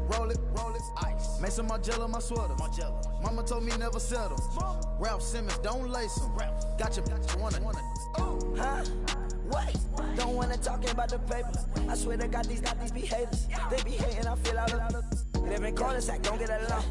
roll it, ice. Mason Margiela, my sweater. Mama told me never settle. Ralph Simmons, don't lace him. Got your wanna. Huh? Wait, don't wanna talk about the paper. I swear to God, these be haters. They be hating, I feel out of. Live in cul-de-sac, don't get along.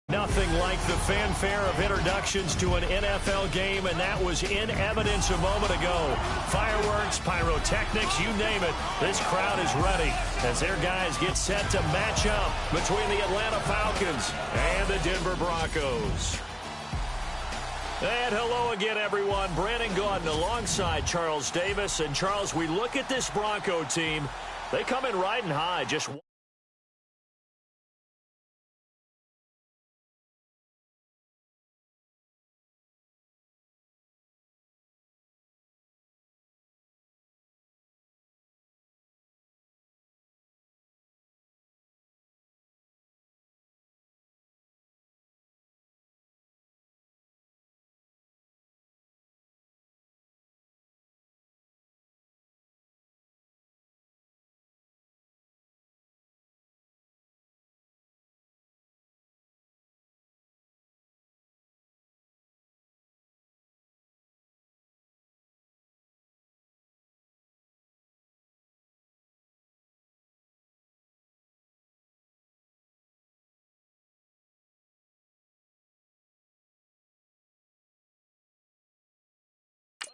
Nothing like the fanfare of introductions to an NFL game, and that was in evidence a moment ago. Fireworks, pyrotechnics, you name it. This crowd is ready as their guys get set to match up between the Atlanta Falcons and the Denver Broncos. And hello again, everyone. Brandon Gaudin alongside Charles Davis. And, Charles, we look at this Bronco team. They come in riding high, just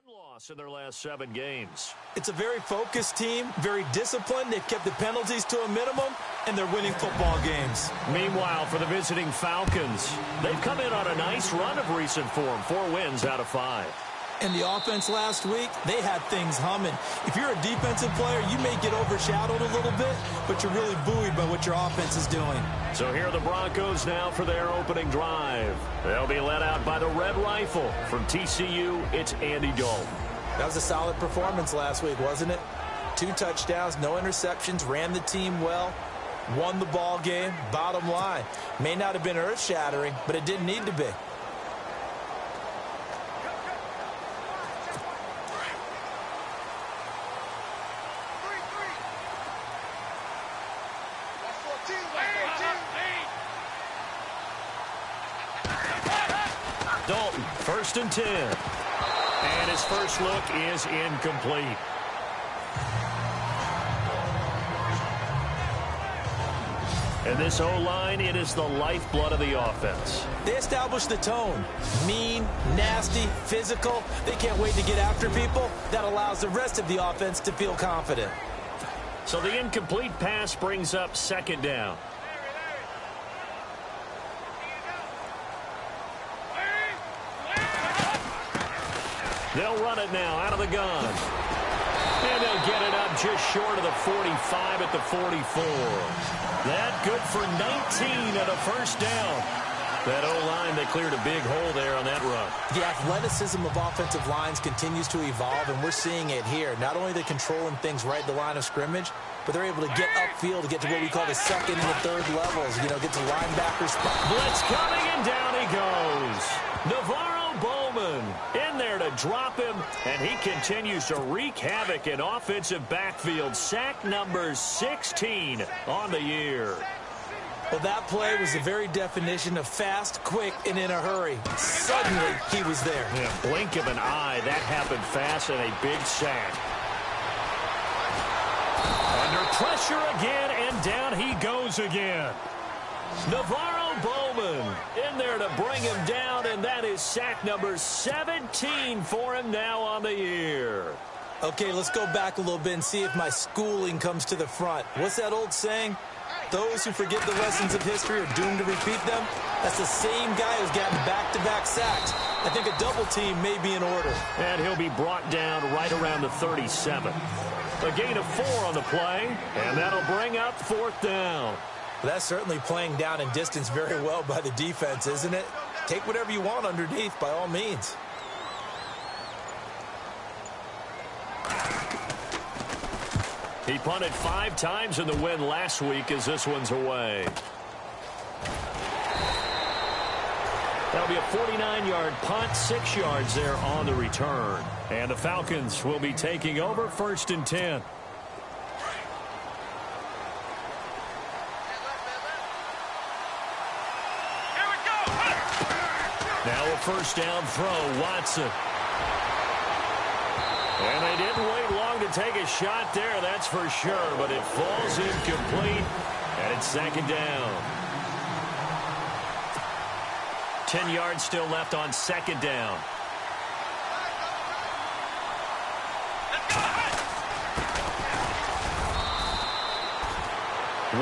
loss in their last 7 games. It's a very focused team, very disciplined. They've kept the penalties to a minimum, and they're winning football games. Meanwhile, for the visiting Falcons, they've come in on a nice run of recent form, 4 wins out of 5. And the offense last week, they had things humming. If you're a defensive player, you may get overshadowed a little bit, but you're really buoyed by what your offense is doing. So here are the Broncos now for their opening drive. They'll be led out by the Red Rifle. From TCU, it's Andy Dalton. That was a solid performance last week, wasn't it? 2 touchdowns, no interceptions, ran the team well, won the ball game. Bottom line, may not have been earth-shattering, but it didn't need to be. Dalton, 1st and 10. And his first look is incomplete. And this O-line, it is the lifeblood of the offense. They establish the tone. Mean, nasty, physical. They can't wait to get after people. That allows the rest of the offense to feel confident. So the incomplete pass brings up 2nd down. They'll run it now out of the gun. And they'll get it up just short of the 45 at the 44. That good for 19 and a first down. That O-line, they cleared a big hole there on that run. The athleticism of offensive lines continues to evolve, and we're seeing it here. Not only are they controlling things right at the line of scrimmage, but they're able to get upfield to get to what we call the 2nd and the 3rd levels, get to linebacker spot. Blitz coming, and down he goes. Navarro Bowman in there to drop him, and he continues to wreak havoc in offensive backfield. Sack number 16 on the year. Well, that play was the very definition of fast, quick, and in a hurry. Suddenly, he was there. Yeah, blink of an eye, that happened fast, and a big sack. Under pressure again, and down he goes again. Navarro Bowman in there to bring him down, and that is sack number 17 for him now on the year. Okay, let's go back a little bit and see if my schooling comes to the front. What's that old saying? those who forget the lessons of history are doomed to repeat them. That's the same guy who's gotten back-to-back sacks. I think a double team may be in order. And he'll be brought down right around the 37. A gain of 4 on the play, and that'll bring up 4th down. That's certainly playing down in distance very well by the defense, isn't it? Take whatever you want underneath, by all means. He punted 5 times in the win last week as this one's away. That'll be a 49-yard punt, 6 yards there on the return. And the Falcons will be taking over 1st and 10. Now a 1st down throw, Watson. And they didn't wait long to take a shot there, that's for sure, but it falls incomplete, and it's 2nd down. 10 yards still left on 2nd down.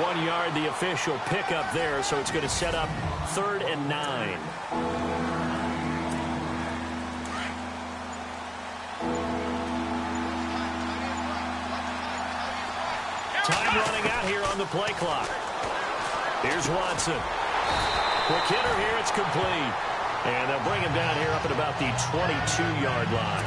One yard, the official pickup there, so it's going to set up 3rd and 9. Time running out here on the play clock. Here's Watson. Quick hitter here, it's complete. And they'll bring him down here up at about the 22-yard line.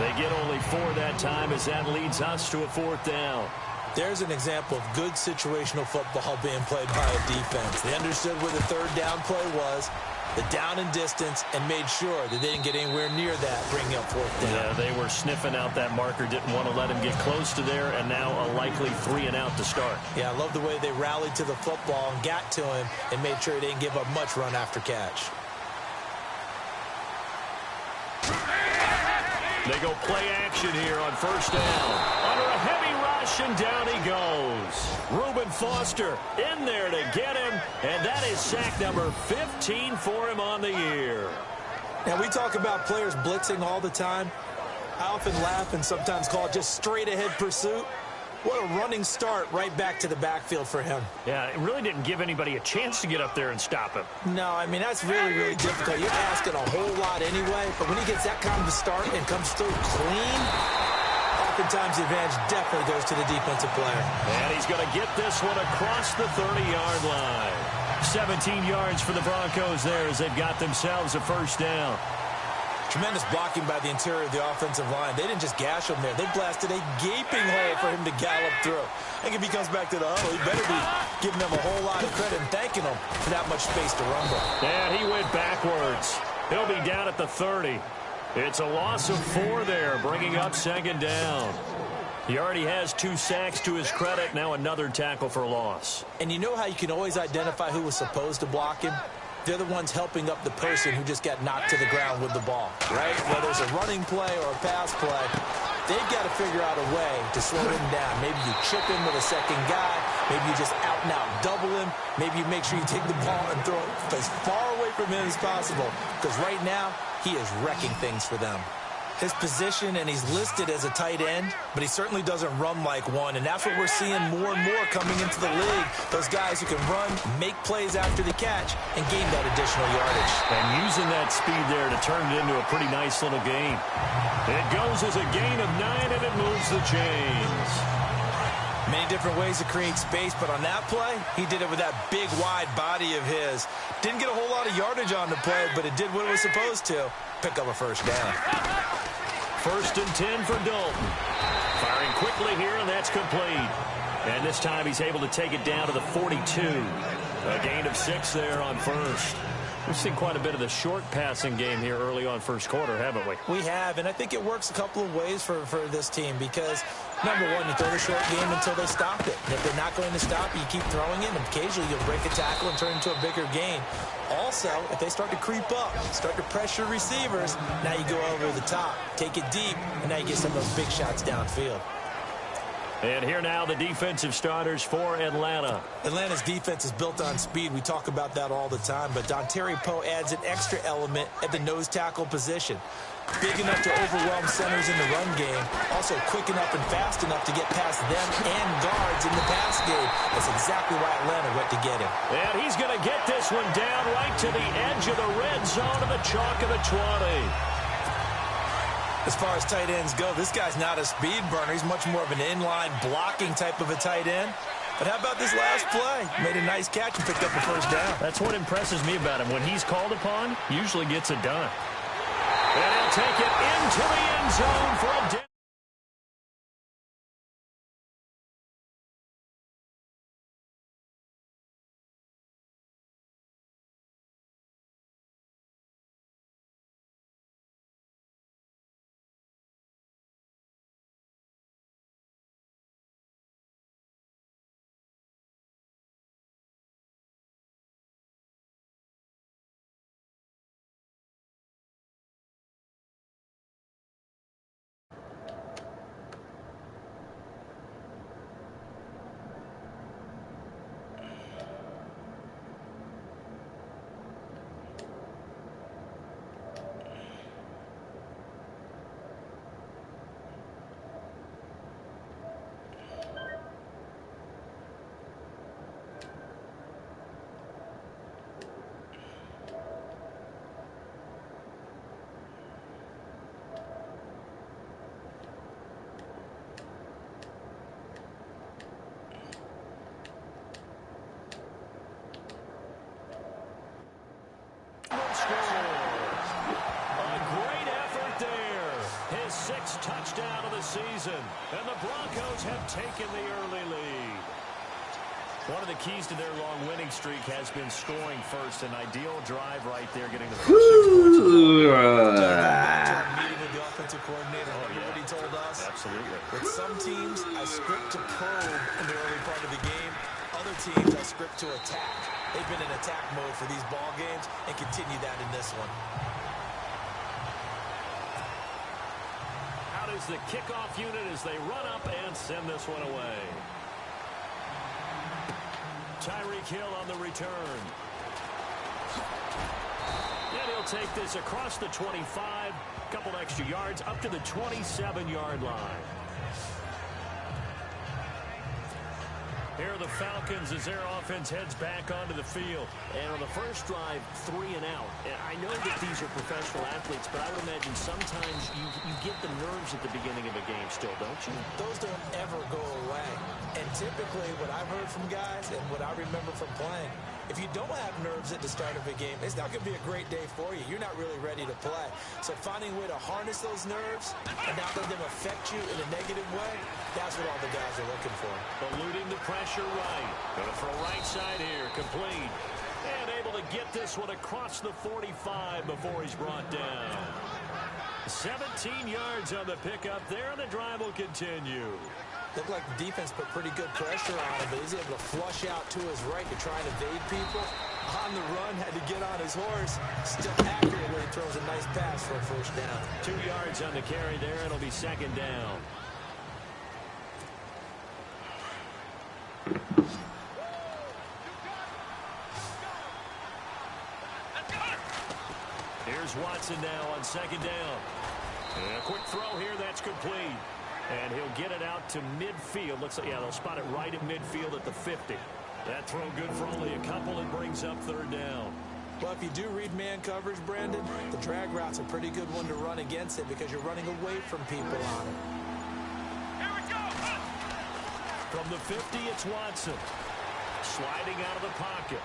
They get only 4 that time as that leads us to a 4th down. There's an example of good situational football being played by a defense. They understood where the 3rd down play was, the down and distance, and made sure that they didn't get anywhere near that, bringing up 4th down. Yeah, they were sniffing out that marker, didn't want to let him get close to there, and now a likely 3 and out to start. Yeah, I love the way they rallied to the football and got to him and made sure they didn't give up much run after catch. They go play action here on 1st down. Under a heavy rush, and down he goes. Reuben Foster in there to get him, and that is sack number 15 for him on the year. Now, we talk about players blitzing all the time. I often laugh and sometimes call it just straight-ahead pursuit. What a running start right back to the backfield for him. Yeah, it really didn't give anybody a chance to get up there and stop him. No, I mean, that's really, really difficult. You're asking a whole lot anyway, but when he gets that kind of a start and comes through clean, oftentimes the advantage definitely goes to the defensive player. And he's going to get this one across the 30-yard line. 17 yards for the Broncos there as they've got themselves a 1st down. Tremendous blocking by the interior of the offensive line. They didn't just gash him there. They blasted a gaping hole for him to gallop through. I think if he comes back to the huddle, he better be giving them a whole lot of credit and thanking them for that much space to rumble. And he went backwards. He'll be down at the 30. It's a loss of 4 there, bringing up 2nd down. He already has 2 sacks to his credit. Now another tackle for loss. And you know how you can always identify who was supposed to block him? They're the ones helping up the person who just got knocked to the ground with the ball, right? Whether it's a running play or a pass play, they've got to figure out a way to slow him down. Maybe you chip him with a 2nd guy. Maybe you just out-and-out double him. Maybe you make sure you take the ball and throw it as far away from him as possible. Because right now, he is wrecking things for them. His position, and he's listed as a tight end, but he certainly doesn't run like one, and that's what we're seeing more and more coming into the league. Those guys who can run, make plays after the catch, and gain that additional yardage. And using that speed there to turn it into a pretty nice little game. It goes as a gain of 9, and it moves the chains. Many different ways to create space, but on that play, he did it with that big, wide body of his. Didn't get a whole lot of yardage on the play, but it did what it was supposed to. Pick up a 1st down. 1st and 10 for Dalton. Firing quickly here, and that's complete. And this time he's able to take it down to the 42. A gain of 6 there on 1st. We've seen quite a bit of the short passing game here early on 1st quarter, haven't we? We have, and I think it works a couple of ways for this team because, number one, you throw the short game until they stop it. And if they're not going to stop it, you keep throwing it, and occasionally you'll break a tackle and turn it into a bigger gain. Also, if they start to creep up, start to pressure receivers, now you go over the top, take it deep, and now you get some of those big shots downfield. And here now the defensive starters for Atlanta. Atlanta's defense is built on speed. We talk about that all the time, but Dontari Poe adds an extra element at the nose tackle position. Big enough to overwhelm centers in the run game. Also quick enough and fast enough to get past them and guards in the pass game. That's exactly why Atlanta went to get him. And he's going to get this one down right to the edge of the red zone of the chalk of the 20. As far as tight ends go, this guy's not a speed burner. He's much more of an inline blocking type of a tight end. But how about this last play? Made a nice catch and picked up a first down. That's what impresses me about him. When he's called upon, usually gets it done. And he'll take it into the end zone for a down. Touchdown of the season, and the Broncos have taken the early lead. One of the keys to their long winning streak has been scoring first. An ideal drive right there, getting the first 6 points. Meeting with the offensive coordinator. Remember what he told us? Absolutely. With some teams, I script to probe in the early part of the game. Other teams, I script to attack. They've been in attack mode for these ball games and continue that in this one. Is the kickoff unit as they run up and send this one away. Tyreek Hill on the return. And he'll take this across the 25, couple extra yards up to the 27-yard line. Here are the Falcons as their offense heads back onto the field. And on the first drive, 3 and out. And I know that these are professional athletes, but I would imagine sometimes you get the nerves at the beginning of a game still, don't you? Those don't ever go away. And typically what I've heard from guys and what I remember from playing, if you don't have nerves at the start of a game, it's not going to be a great day for you. You're not really ready to play. So finding a way to harness those nerves and not let them affect you in a negative way, that's what all the guys are looking for. Eluding the pressure right. Going to throw right side here. Complete. And able to get this one across the 45 before he's brought down. 17 yards on the pickup there, and the drive will continue. Looked like the defense put pretty good pressure on him, but he's able to flush out to his right to try and evade people. On the run, had to get on his horse. Still accurately throws a nice pass for a first down. 2 yards on the carry there. It'll be second down. Here's Watson now on second down. And a quick throw here, that's complete. And he'll get it out to midfield. Looks like, yeah, they'll spot it right at midfield at the 50. That throw good for only a couple and brings up third down. Well, if you do read man coverage, Brandon, the drag route's a pretty good one to run against it because you're running away from people on it. Here we go. From the 50, it's Watson. Sliding out of the pocket.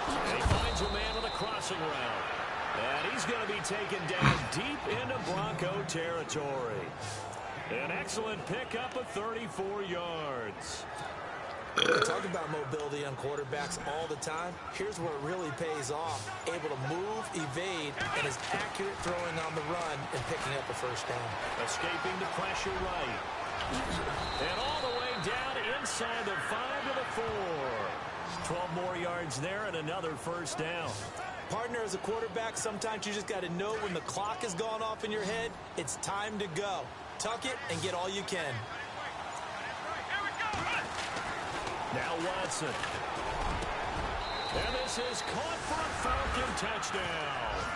And he finds a man on the crossing route. And he's going to be taken down deep into Bronco territory. An excellent pickup of 34 yards. We talk about mobility on quarterbacks all the time. Here's where it really pays off. Able to move, evade, and is accurate throwing on the run and picking up a first down. Escaping the pressure right. And all the way down inside the 5 to the 4. 12 more yards there and another first down. Partner, as a quarterback, sometimes you just got to know when the clock has gone off in your head, it's time to go. tuck it and get all you can. Now Watson. And this is caught for a Falcon touchdown.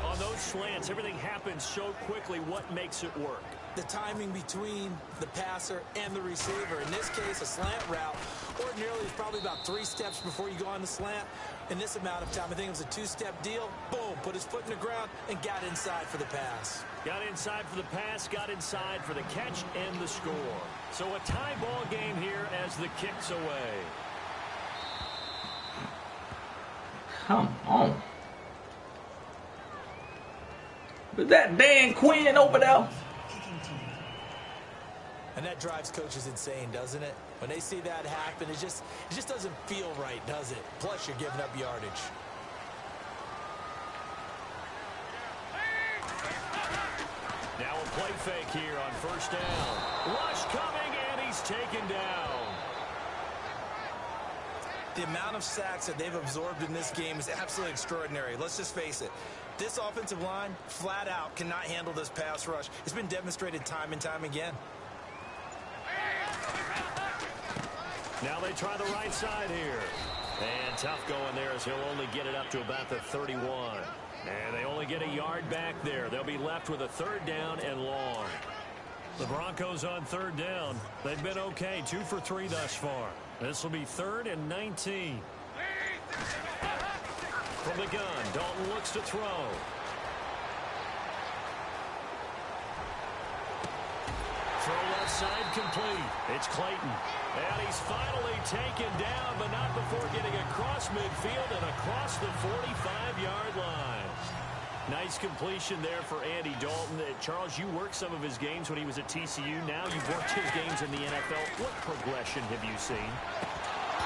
On those slants, everything happens so quickly. What makes it work? The timing between the passer and the receiver. In this case, a slant route ordinarily is probably about 3 steps before you go on the slant. In this amount of time, I think it was a 2-step deal. Boom, put his foot in the ground and got inside for the pass. Got inside for the pass, got inside for the catch and the score. So a tie ball game here as the kick's away. Come on. Was that Dan Quinn over there? And that drives coaches insane, doesn't it? When they see that happen, it just doesn't feel right, does it? Plus, you're giving up yardage. Now a play fake here on first down. Rush coming, and he's taken down. The amount of sacks that they've absorbed in this game is absolutely extraordinary. Let's just face it. This offensive line, flat out, cannot handle this pass rush. It's been demonstrated time and time again. Now they try the right side here. And tough going there as he'll only get it up to about the 31. And they only get a yard back there. They'll be left with a 3rd down and long. The Broncos on 3rd down. They've been okay, 2 for 3 thus far. This will be 3rd and 19. From the gun, Dalton looks to throw. Throw left side complete. It's Clayton. And he's finally taken down, but not before getting across midfield and across the 45-yard line. Nice completion there for Andy Dalton. Charles, you worked some of his games when he was at TCU. Now you've worked his games in the NFL. What progression have you seen?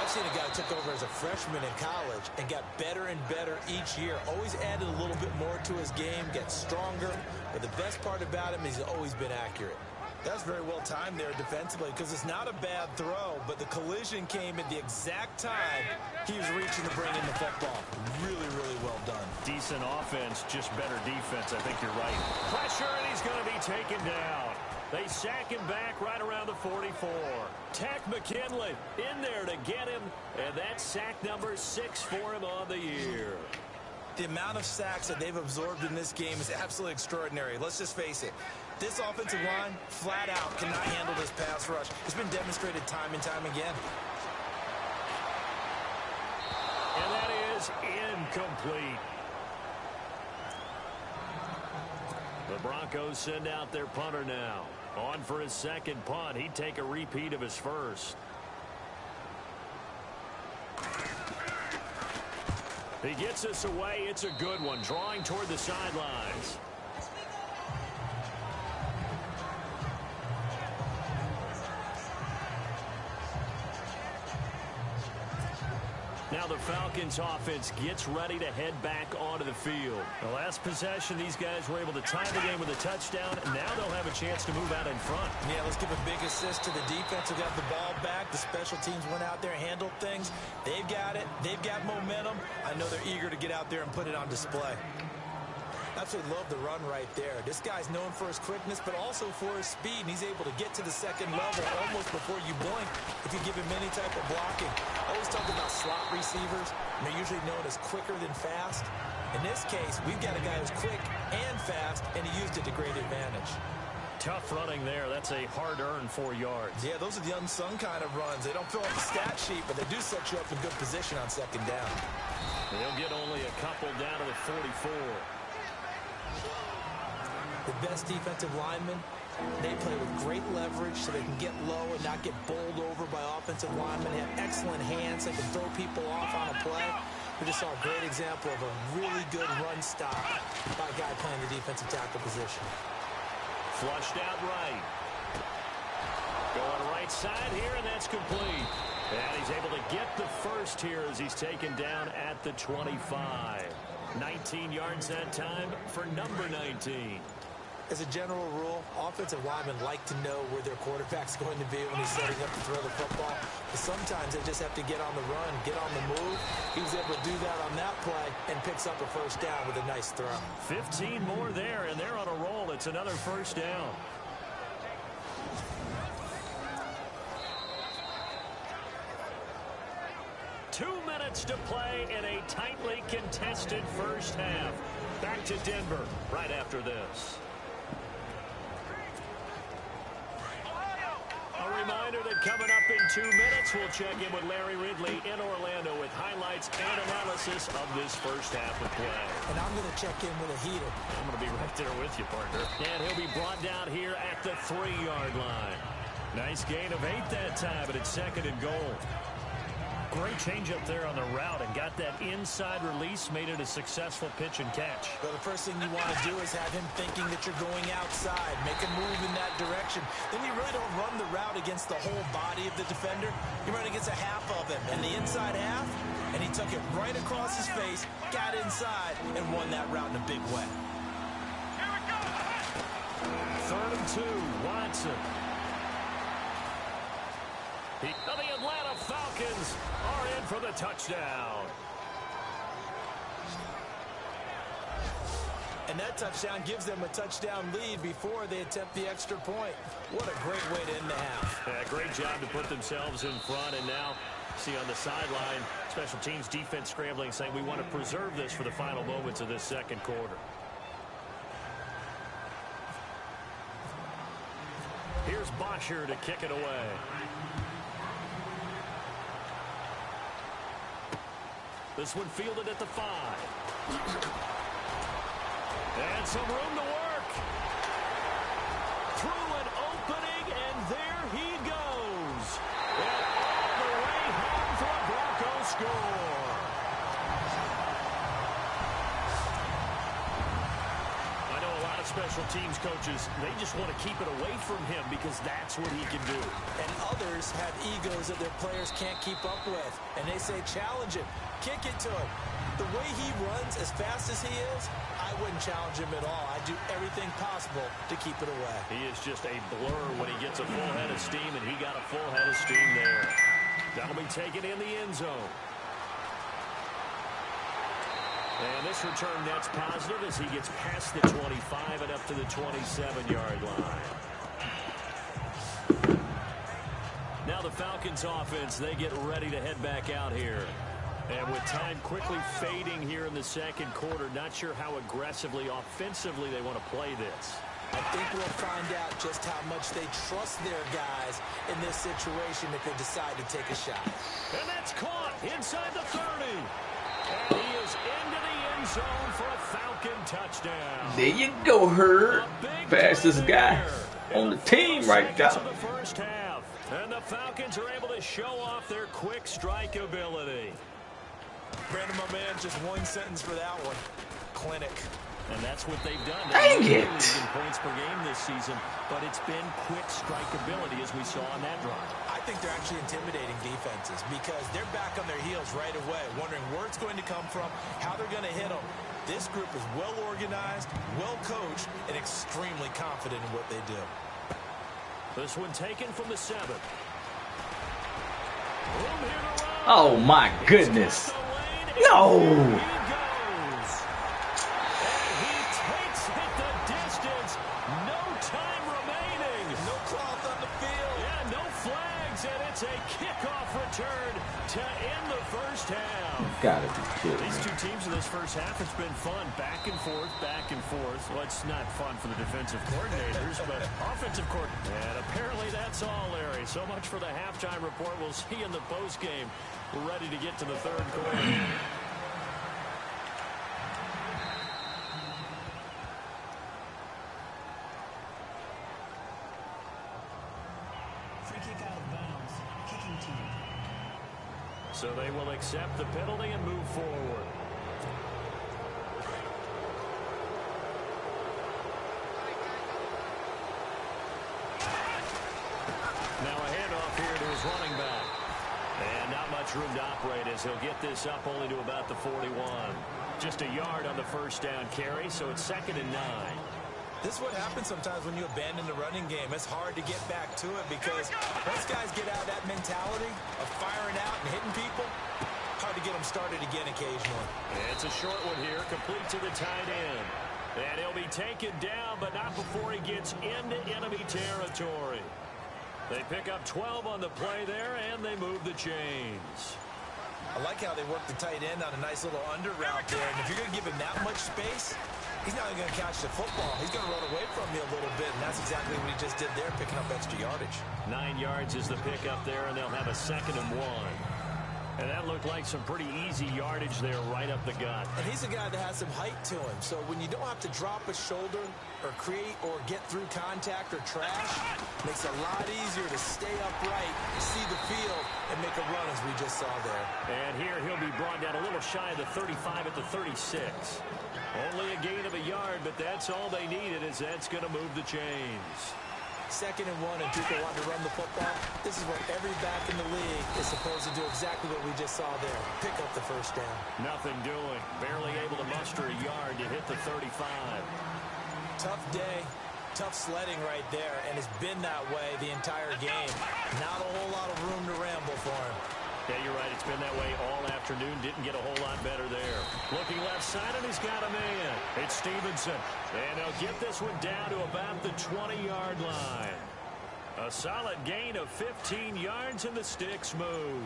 I've seen a guy who took over as a freshman in college and got better and better each year. Always added a little bit more to his game, gets stronger. But the best part about him is he's always been accurate. That's very well timed there defensively because it's not a bad throw, but the collision came at the exact time he was reaching to bring in the football. Really, really well done. Decent offense, just better defense. I think you're right. Pressure, and he's going to be taken down. They sack him back right around the 44. Tack McKinley in there to get him, and that's sack number 6 for him on the year. The amount of sacks that they've absorbed in this game is absolutely extraordinary. Let's just face it. This offensive line, flat out, cannot handle this pass rush. It's been demonstrated time and time again. And that is incomplete. The Broncos send out their punter now. On for his 2nd punt. He'd take a repeat of his first. He gets us away. It's a good one. Drawing toward the sidelines. Now the Falcons offense gets ready to head back onto the field. The last possession, these guys were able to tie the game with a touchdown. Now they'll have a chance to move out in front. Yeah, let's give a big assist to the defense who got the ball back. The special teams went out there and handled things. They've got it. They've got momentum. I know they're eager to get out there and put it on display. Absolutely love the run right there. This guy's known for his quickness, but also for his speed. And he's able to get to the 2nd level almost before you blink if you give him any type of blocking. I always talk about slot receivers, and they're usually known as quicker than fast. In this case, we've got a guy who's quick and fast, and he used it to great advantage. Tough running there. That's a hard-earned 4 yards. Yeah, those are the unsung kind of runs. They don't fill up the stat sheet, but they do set you up in good position on 2nd down. They'll get only a couple down to the 44. The best defensive linemen, they play with great leverage so they can get low and not get bowled over by offensive linemen. They have excellent hands. They can throw people off on a play. We just saw a great example of a really good run stop by a guy playing the defensive tackle position. Flushed out right. Going right side here, and that's complete. And he's able to get the first here as he's taken down at the 25. 19 yards that time for number 19. As a general rule, offensive linemen like to know where their quarterback's going to be when he's setting up to throw the football. But sometimes they just have to get on the run, get on the move. He was able to do that on that play and picks up a first down with a nice throw. 15 more there, and they're on a roll. It's another first down. Two minutes to play in a tightly contested first half. Back to Denver right after this. A reminder that coming up in 2 minutes, we'll check in with Larry Ridley in Orlando with highlights and analysis of this first half of play. And I'm going to check in with a heater. I'm going to be right there with you, partner. And he'll be brought down here at the 3-yard line. Nice gain of 8 that time, but it's 2nd and goal. Great change up there on the route and got that inside release, made it a successful pitch and catch. Well, the first thing you want to do is have him thinking that you're going outside, make a move in that direction. Then you really don't run the route against the whole body of the defender. You run against a half of him, and the inside half, and he took it right across his face, got inside, and won that route in a big way. 3rd and 2, Watson. The Atlanta Falcons are in for the touchdown. And that touchdown gives them a touchdown lead before they attempt the extra point. What a great way to end the half. Yeah, great job to put themselves in front. And now, see on the sideline, special teams defense scrambling, saying we want to preserve this for the final moments of this second quarter. Here's Bosher to kick it away. This one fielded at the 5. And some room to work. Through an opening, and there he goes. And all the way home for a Broncos score. I know a lot of special teams coaches, they just want to keep it away from him because that's what he can do. And others have egos that their players can't keep up with. And they say, challenge him. Kick it to him. The way he runs as fast as he is, I wouldn't challenge him at all. I'd do everything possible to keep it away. He is just a blur when he gets a full head of steam, and he got a full head of steam there. That'll be taken in the end zone. And this return net's positive as he gets past the 25 and up to the 27-yard line. Now the Falcons offense, they get ready to head back out here. And with time quickly fading here in the second quarter, not sure how aggressively, offensively they want to play this. I think we'll find out just how much they trust their guys in this situation if they decide to take a shot. And that's caught inside the 30. And he is into the end zone for a Falcon touchdown. There you go, Herb. Fastest guy on the team right there. The first half. And the Falcons are able to show off their quick strike ability. Brandon, my man, just one sentence for that one. Clinic. And that's what they've done. Dang it! In points per game this season, but it's been quick strike ability as we saw on that drive. I think they're actually intimidating defenses because they're back on their heels right away, wondering where it's going to come from, how they're going to hit them. This group is well organized, well coached, and extremely confident in what they do. This one taken from the 7. Room here to run. Oh my goodness. No. He goes. And he takes it the distance. No time remaining. No cloth on the field. Yeah, no flags, and it's a kickoff return to end the first half. Gotta be kidding. These two teams in this first half, it's been fun. Back and forth, back and forth. Well, it's not fun for the defensive coordinators, but offensive coordinators. And apparently that's all, Larry. So much for the halftime report. We'll see you in the postgame. We're ready to get to the third quarter. Free kick out of bounds. Kicking team. So they will accept the penalty and move forward. Now a handoff here to his running back. And not much room to operate as he'll get this up only to about the 41. Just a yard on the first down carry, so it's 2nd and 9. This is what happens sometimes when you abandon the running game. It's hard to get back to it because once guys get out of that mentality of firing out and hitting people, hard to get them started again occasionally. It's a short one here, complete to the tight end. And he'll be taken down, but not before he gets into enemy territory. They pick up 12 on the play there, and they move the chains. I like how they work the tight end on a nice little under route there. And if you're going to give him that much space, he's not going to catch the football. He's going to run away from you a little bit, and that's exactly what he just did there, picking up extra yardage. 9 yards is the pickup there, and they'll have a 2nd and 1. And that looked like some pretty easy yardage there right up the gut. And he's a guy that has some height to him. So when you don't have to drop a shoulder or create or get through contact or trash, makes it a lot easier to stay upright, see the field, and make a run as we just saw there. And here he'll be brought down a little shy of the 35 at the 36. Only a gain of a yard, but that's all they needed, as that's going to move the chains. 2nd and 1, and people want to run the football. This is what every back in the league is supposed to do, exactly what we just saw there. Pick up the first down. Nothing doing. Barely able to muster a yard to hit the 35. Tough day, tough sledding right there, and it's been that way the entire game. Not a whole lot of room to ramble for him. Yeah, you're right. It's been that way all afternoon. Didn't get a whole lot better there. Looking left side, and he's got a man. It's Stevenson. And they'll get this one down to about the 20-yard line. A solid gain of 15 yards, and the sticks move.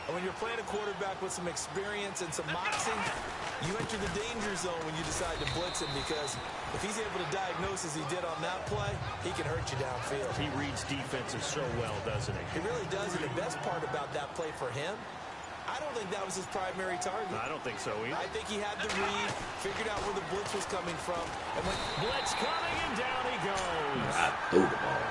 And when you're playing a quarterback with some experience and some moxie, you enter the danger zone when you decide to blitz him, because if he's able to diagnose as he did on that play, he can hurt you downfield. He reads defenses so well, doesn't he? He really does, and the best part about that play for him, I don't think that was his primary target. I don't think so either. I think he had the read, figured out where the blitz was coming from, and when blitz coming, and down he goes. I threw the ball.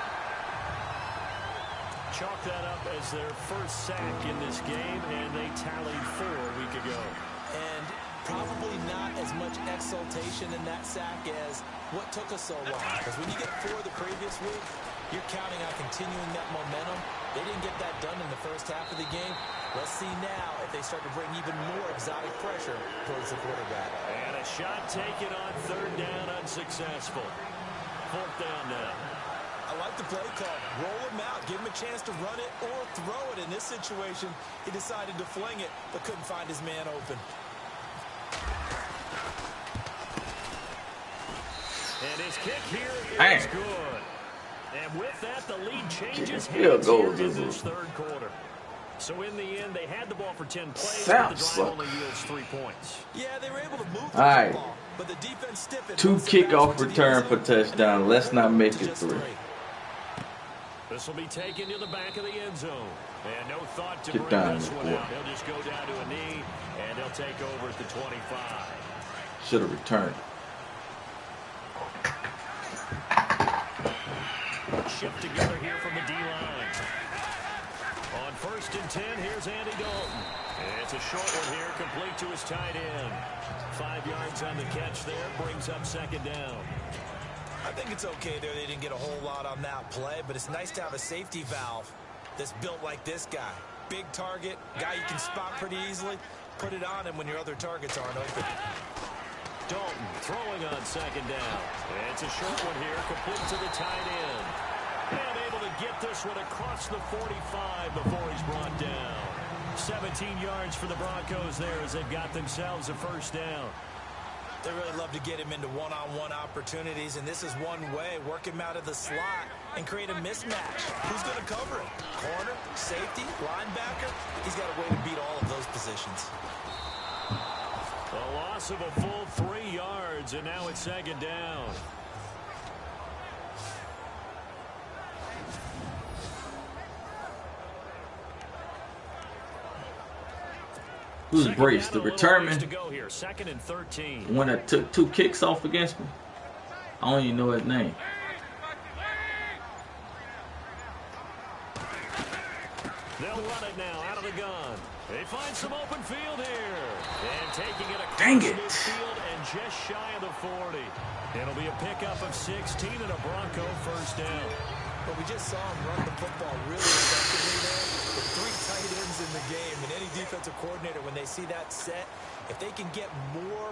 Chalk that up as their first sack in this game, and they tallied 4 a week ago. And probably not as much exultation in that sack as what took us so long. Because when you get 4 the previous week, you're counting on continuing that momentum. They didn't get that done in the first half of the game. Let's see now if they start to bring even more exotic pressure towards the quarterback. And a shot taken on 3rd down, unsuccessful. 4th down now. I like the play call. Roll him out. Give him a chance to run it or throw it. In this situation, he decided to fling it, but couldn't find his man open. And his kick here is good. And with that, the lead changes hands here in this 3rd quarter. So in the end, they had the ball for 10 plays, but the drive only yields 3 points. Yeah, they were able to move the football, but the defense stiffened. 2 kickoff return for touchdown. Let's not make it 3. This will be taken to the back of the end zone. And no thought to bring this one out. He'll just go down to a knee, and they'll take over at the 25. Should have returned. Shift together here from the D-line. On 1st and 10, here's Andy Dalton. It's a short one here, complete to his tight end. 5 yards on the catch there, brings up 2nd down. I think it's okay there. They didn't get a whole lot on that play, but it's nice to have a safety valve that's built like this guy. Big target, guy you can spot pretty easily. Put it on him when your other targets aren't open. Dalton throwing on 2nd down. It's a short one here, complete to the tight end. And able to get this one across the 45 before he's brought down. 17 yards for the Broncos there as they've got themselves a 1st down. They really love to get him into one-on-one opportunities, and this is one way. Work him out of the slot and create a mismatch. Who's going to cover him? Corner, safety, linebacker? He's got a way to beat all of those positions. A loss of a full 3 yards, and now it's 2nd down. Who's Brace? The returnman? To go here. 2nd and 13. The one that took 2 kicks off against me? I don't even know his name. They'll run it now out of the gun. They find some open field here. And taking it across midfield and just shy of the 40. It'll be a pickup of 16 and a Bronco 1st down. But we just saw him run the football really effectively there with 3 tight ends in the game. And any any defensive coordinator, when they see that set, if they can get more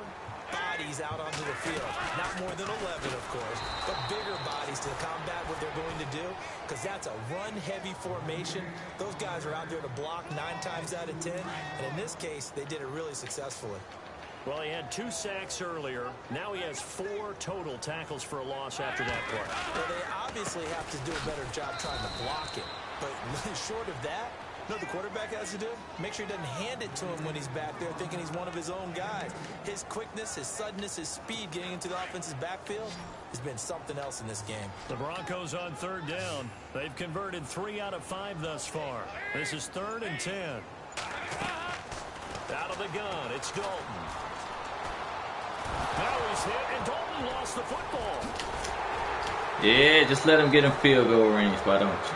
bodies out onto the field, not more than 11, of course, but bigger bodies to combat what they're going to do, because that's a run-heavy formation. Those guys are out there to block 9 times out of 10, and in this case, they did it really successfully. Well, he had 2 sacks earlier. Now he has 4 total tackles for a loss after that play. Well, they obviously have to do a better job trying to block it, but short of that, you know what the quarterback has to do? Make sure he doesn't hand it to him when he's back there thinking he's one of his own guys. His quickness, his suddenness, his speed getting into the offense's backfield has been something else in this game. The Broncos on 3rd down. They've converted 3 out of 5 thus far. This is 3rd and 10. Out of the gun, it's Dalton. Now he's hit, and Dalton lost the football. Yeah, just let him get in field goal range, why don't you?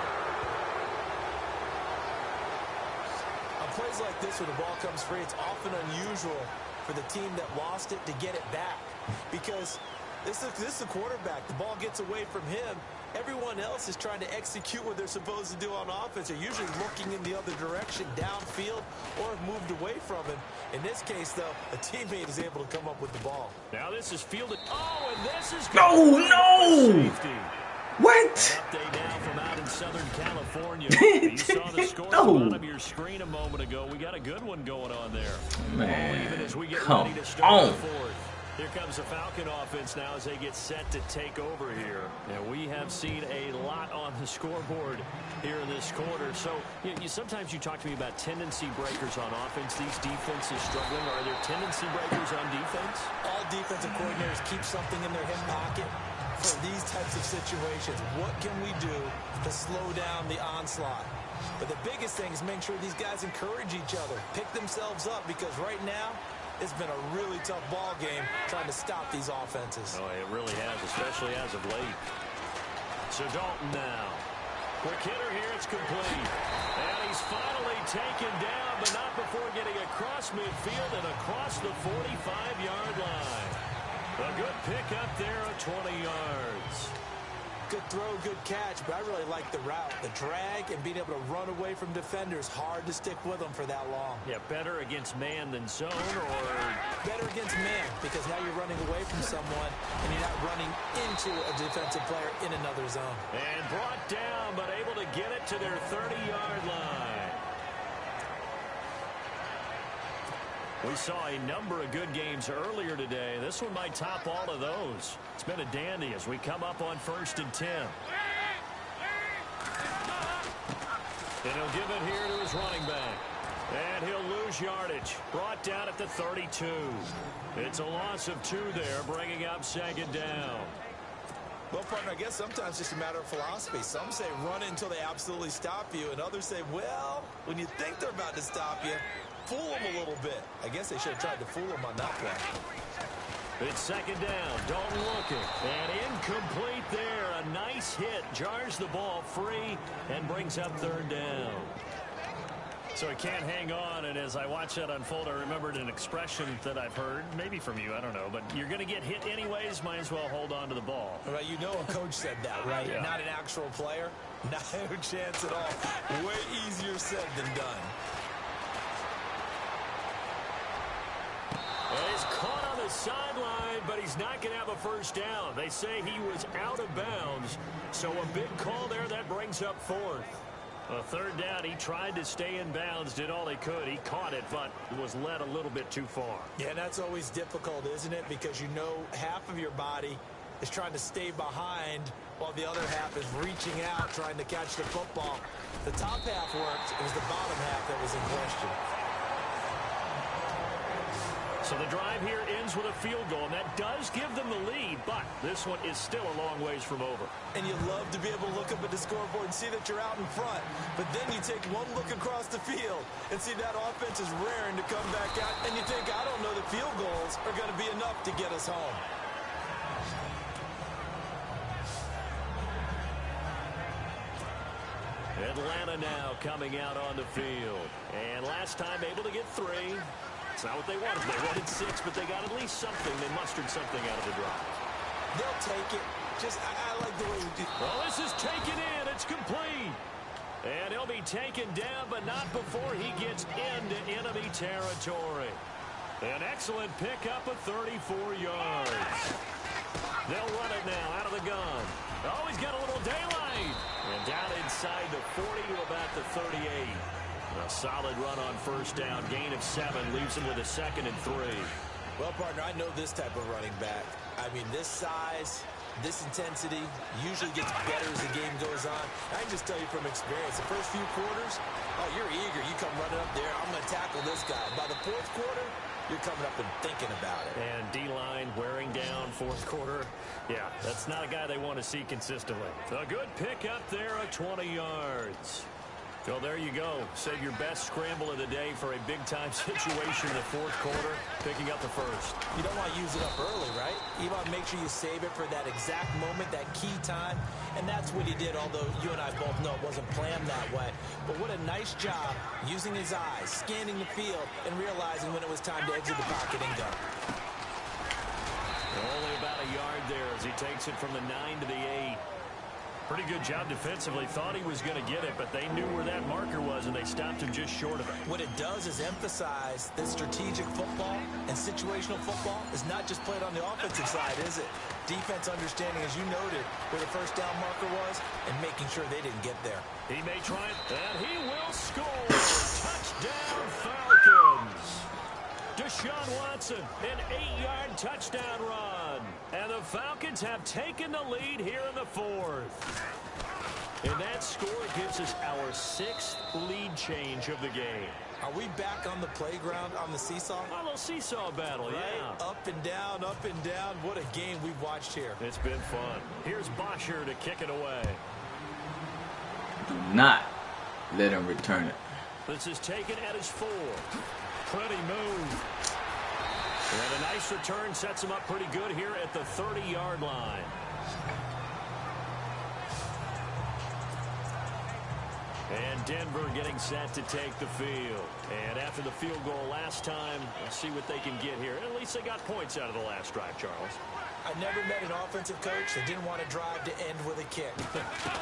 Plays like this when the ball comes free, it's often unusual for the team that lost it to get it back, because this is the quarterback. The ball gets away from him. Everyone else is trying to execute what they're supposed to do on offense. They're usually looking in the other direction, downfield, or have moved away from him. In this case, though, a teammate is able to come up with the ball. Now this is fielded. Oh, and this is no! Safety. What? An update now from out in Southern California. You saw the score No. on the bottom of your screen a moment ago. We got a good one going on there. Man, Even as we get come ready to start the on. 4th. Here comes the Falcon offense now as they get set to take over here. And we have seen a lot on the scoreboard here in this quarter. So sometimes you talk to me about tendency breakers on offense. These defenses struggling. Are there tendency breakers on defense? All defensive coordinators keep something in their hip pocket for these types of situations. What can we do to slow down the onslaught? But the biggest thing is make sure these guys encourage each other, pick themselves up, because right now it's been a really tough ball game trying to stop these offenses. Oh, it really has, especially as of late. So Dalton now. Quick hitter here, it's complete. And he's finally taken down, but not before getting across midfield and across the 45-yard line. A good pick up there at 20 yards. Good throw, good catch, but I really like the route. The drag and being able to run away from defenders, hard to stick with them for that long. Yeah, better against man than zone, or better against man, because now you're running away from someone and you're not running into a defensive player in another zone. And brought down, but able to get it to their 30-yard line. We saw a number of good games earlier today. This one might top all of those. It's been a dandy as we come up on 1st and 10. And he'll give it here to his running back. And he'll lose yardage. Brought down at the 32. It's a loss of 2 there, bringing up 2nd down. Well, partner, I guess sometimes it's just a matter of philosophy. Some say run until they absolutely stop you, and others say, well, when you think they're about to stop you, fool them a little bit. I guess they should have tried to fool them on that play. It's 2nd down. Dalton looking. And incomplete there. A nice hit. Jars the ball free and brings up 3rd down. So he can't hang on, and as I watch that unfold, I remembered an expression that I've heard, maybe from you, I don't know, but you're going to get hit anyways, might as well hold on to the ball. Right, you know a coach said that, right? Yeah. Not an actual player. No chance at all. Way easier said than done. Well, he's caught on the sideline, but he's not going to have a 1st down. They say he was out of bounds, so a big call there that brings up 4th. A 3rd down, he tried to stay in bounds, did all he could. He caught it, but was led a little bit too far. Yeah, that's always difficult, isn't it? Because you know half of your body is trying to stay behind while the other half is reaching out, trying to catch the football. The top half worked. It was the bottom half that was in question. So the drive here ends with a field goal, and that does give them the lead, but this one is still a long ways from over. And you love to be able to look up at the scoreboard and see that you're out in front, but then you take one look across the field and see that offense is raring to come back out, and you think, I don't know that field goals are going to be enough to get us home. Atlanta now coming out on the field, and last time able to get 3. It's not what they wanted. They wanted 6, but they got at least something. They mustered something out of the drive. They'll take it. I like the way we do. Well, this is taken in. It's complete. And he'll be taken down, but not before he gets into enemy territory. An excellent pickup of 34 yards. They'll run it now out of the gun. Oh, he's got a little daylight. And down inside the 40 to about the 38. A solid run on first down. Gain of 7 leaves him with a 2nd and 3. Well, partner, I know this type of running back. I mean, this size, this intensity usually gets better as the game goes on. I can just tell you from experience, the first few quarters, oh, you're eager. You come running up there, I'm going to tackle this guy. By the 4th quarter, you're coming up and thinking about it. And D-line wearing down 4th quarter. Yeah, that's not a guy they want to see consistently. A good pickup there of 20 yards. So there you go. Save your best scramble of the day for a big-time situation in the 4th quarter, picking up the 1st. You don't want to use it up early, right? You want to make sure you save it for that exact moment, that key time. And that's what he did, although you and I both know it wasn't planned that way. But what a nice job using his eyes, scanning the field, and realizing when it was time to exit the pocket and go. Only about a yard there as he takes it from the 9 to the 8. Pretty good job defensively. Thought he was going to get it, but they knew where that marker was, and they stopped him just short of it. What it does is emphasize that strategic football and situational football is not just played on the offensive side, is it? Defense understanding, as you noted, where the first down marker was and making sure they didn't get there. He may try it, and he will score. Touchdown, Falcons. Deshaun Watson, an 8-yard touchdown run. And the Falcons have taken the lead here in the 4th. And that score gives us our 6th lead change of the game. Are we back on the playground on the seesaw? A little seesaw battle, right? Yeah. Up and down, up and down. What a game we've watched here. It's been fun. Here's Bosher to kick it away. Do not let him return it. This is taken at his 4. Pretty move. And a nice return sets him up pretty good here at the 30-yard line. And Denver getting set to take the field. And after the field goal last time, let's see what they can get here. At least they got points out of the last drive, Charles. I never met an offensive coach that didn't want to drive to end with a kick.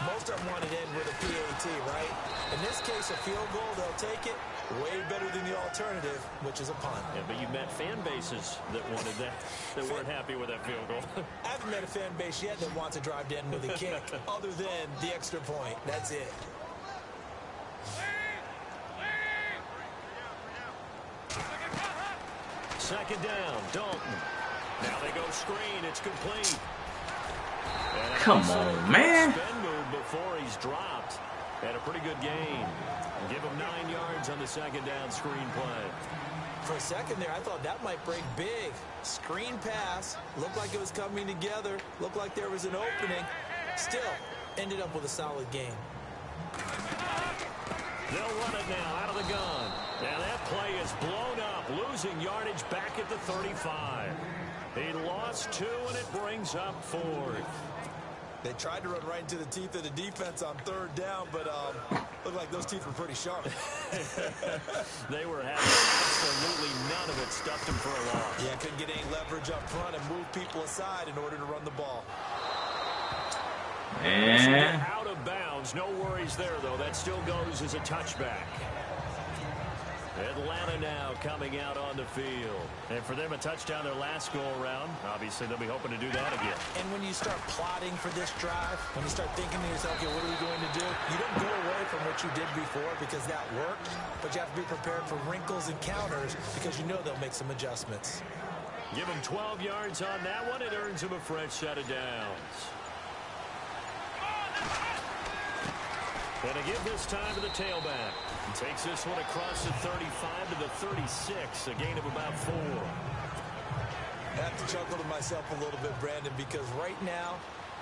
Most of them wanted to end with a PAT, right? In this case, a field goal, they'll take it. Way better than the alternative, which is a punt. Yeah, but you met fan bases that wanted that, that weren't happy with that field goal. I haven't met a fan base yet that wants to drive to end with a kick, other than the extra point. That's it. Second down, Dalton. Now they go screen. It's complete. Come on, man. Spin move before he's dropped. Had a pretty good gain. Give him 9 yards on the second down screen play. For a second there, I thought that might break big. Screen pass. Looked like it was coming together. Looked like there was an opening. Still, ended up with a solid game. They'll run it now out of the gun. Now that play is blown up, losing yardage back at the 35. He lost 2, and it brings up 4th. They tried to run right into the teeth of the defense on 3rd down, but looked like those teeth were pretty sharp. They were having absolutely none of it. Stuffed him for a loss. Yeah, couldn't get any leverage up front and move people aside in order to run the ball. And out of bounds. No worries there, though. That still goes as a touchback. Atlanta now coming out on the field. And for them, a touchdown their last go-around. Obviously, they'll be hoping to do that again. And when you start plotting for this drive, when you start thinking to yourself, okay, what are we going to do? You don't go away from what you did before because that worked, but you have to be prepared for wrinkles and counters because you know they'll make some adjustments. Give him 12 yards on that one. It earns him a fresh set of downs. And to give this time to the tailback. He takes this one across the 35 to the 36, a gain of about 4. I have to chuckle to myself a little bit, Brandon, because right now,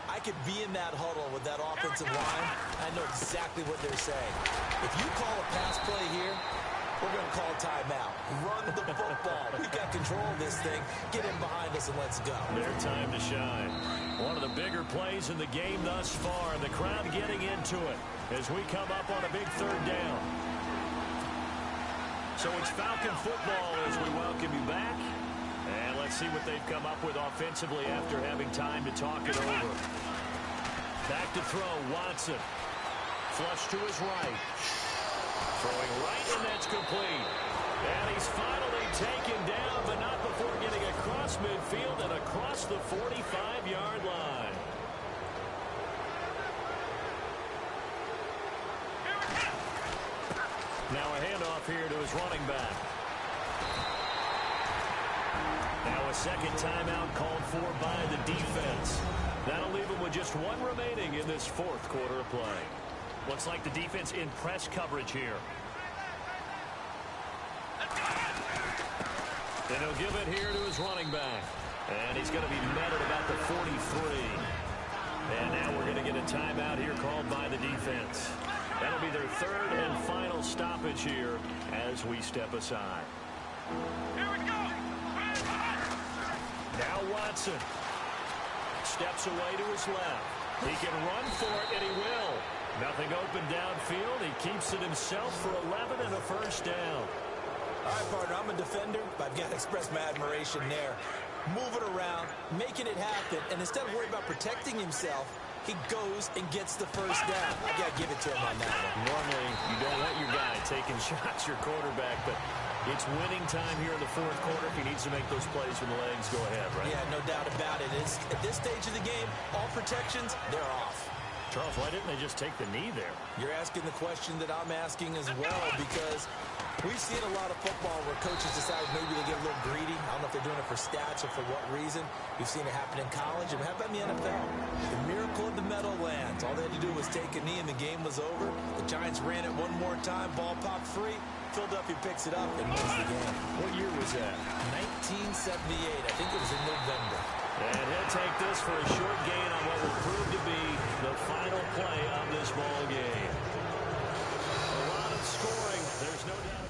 I could be in that huddle with that offensive line. I know exactly what they're saying. If you call a pass play here, we're going to call a timeout. Run the football. We've got control of this thing. Get in behind us and let's go. Their time to shine. One of the bigger plays in the game thus far, and the crowd getting into it as we come up on a big 3rd down. So it's Falcon football as we welcome you back. And let's see what they've come up with offensively after having time to talk it over. Back to throw, Watson. Flush to his right. Throwing right, and that's complete. And he's finally taken down, but not before getting across midfield and across the 45-yard line. Now a handoff here to his running back. Now a second timeout called for by the defense. That'll leave him with just one remaining in this fourth quarter of play. Looks like the defense in press coverage here. And he'll give it here to his running back. And he's going to be met at about the 43. And now we're going to get a timeout here called by the defense. That'll be their third and final stoppage here as we step aside. Here we go. Now Watson steps away to his left. He can run for it, and he will. Nothing open downfield. He keeps it himself for 11 and a first down. All right, partner, I'm a defender, but I've got to express my admiration there. Move it around, making it happen, and instead of worrying about protecting himself, he goes and gets the first down. I got to give it to him on that one. Normally, you don't want your guy taking shots, your quarterback, but it's winning time here in the fourth quarter. If he needs to make those plays when the legs go ahead, right? Yeah, no doubt about it. At this stage of the game, all protections, they're off. Charles, why didn't they just take the knee there? You're asking the question that I'm asking as well, because we've seen a lot of football where coaches decide maybe they get a little greedy. I don't know if they're doing it for stats or for what reason. We've seen it happen in college, and how about in the NFL? The miracle of the Meadowlands. All they had to do was take a knee, and the game was over. The Giants ran it one more time. Ball popped free. Philadelphia picks it up and wins the game. What year was that? 1978. I think it was in November. And he'll take this for a short gain on what will prove to be the final play of this ball game. A lot of scoring. There's no doubt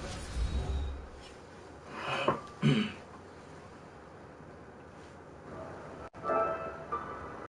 about it.